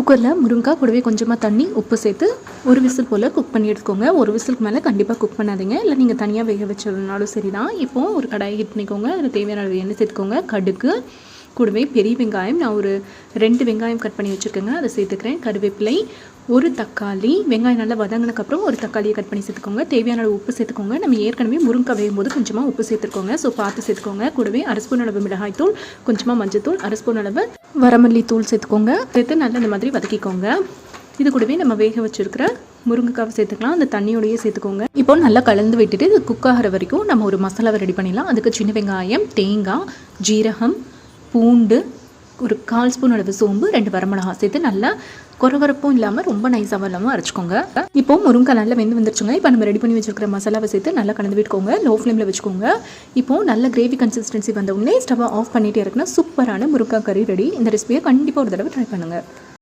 குக்கரில் முருங்கைக்காய் கூடவே கொஞ்சமாக தண்ணி உப்பு சேர்த்து ஒரு விசில் போல் குக் பண்ணி எடுத்துக்கோங்க. ஒரு விசிலுக்கு மேலே கண்டிப்பாக குக் பண்ணாதீங்க, இல்லை நீங்கள் தனியாக வேக வச்சதுனாலும் சரி தான். இப்போது ஒரு கடாயை ஹீட் பண்ணிக்கோங்க. அதில் தேவையான அளவு எண்ணெய் சேர்த்துக்கோங்க. கடுகு கூடவே பெரிய வெங்காயம், நான் ஒரு 2 வெங்காயம் கட் பண்ணி வச்சுருக்கேங்க, அதை சேர்த்துக்கிறேன். கருவேப்பிலை, ஒரு தக்காளி, வெங்காயம் நல்லா வதங்கினதுக்கப்புறம் ஒரு தக்காளியை கட் பண்ணி சேர்த்துக்கோங்க. தேவையான அளவு உப்பு சேர்த்துக்கோங்க. நம்ம ஏற்கனவே முருங்கை வேகும் போது கொஞ்சமாக உப்பு சேர்த்துக்கோங்க, ஸோ பார்த்து சேர்த்துக்கோங்க. கூடவே 1 ஸ்பூன் அளவு மிளகாய் தூள், கொஞ்சமாக மஞ்சத்தூள், 1 ஸ்பூன் அளவு வரமல்லி தூள் சேர்த்துக்கோங்க. சேர்த்து நல்லா இந்த மாதிரி வதக்கிக்கோங்க. இது கூடவே நம்ம வேக வச்சுருக்கிற முருங்கைக்காவை சேர்த்துக்கலாம். அந்த தண்ணியோடையே சேர்த்துக்கோங்க. இப்போ நல்லா கலந்து விட்டுட்டு இது குக் ஆகிற வரைக்கும் நம்ம ஒரு மசாலாவை ரெடி பண்ணிடலாம். அதுக்கு சின்ன வெங்காயம், தேங்காய், ஜீரகம், பூண்டு, ஒரு 1/4 ஸ்பூன் அளவு சோம்பு, 2 வரமிளகா சேர்த்து நல்லா கொரகொரப்பும் இல்லாமல் ரொம்ப நைஸாகவும் இல்லாமல் அரைச்சிக்கோங்க. இப்போ முருங்கை நல்லா வெந்து வந்துருச்சுங்க. இப்போ நம்ம ரெடி பண்ணி வச்சுருக்கிற மசாலாவை சேர்த்து நல்லா கலந்து விட்டுக்கோங்க. லோ ஃப்ளேமில் வச்சுக்கோங்க. இப்போது நல்ல கிரேவி கன்சிஸ்டன்சி வந்த உடனே ஸ்டவ்வை ஆஃப் பண்ணிகிட்டே இருக்குன்னா சூப்பரான முருங்கைக்காய் கறி ரெடி. இந்த ரெசிபியை கண்டிப்பாக ஒரு தடவை ட்ரை பண்ணுங்கள்.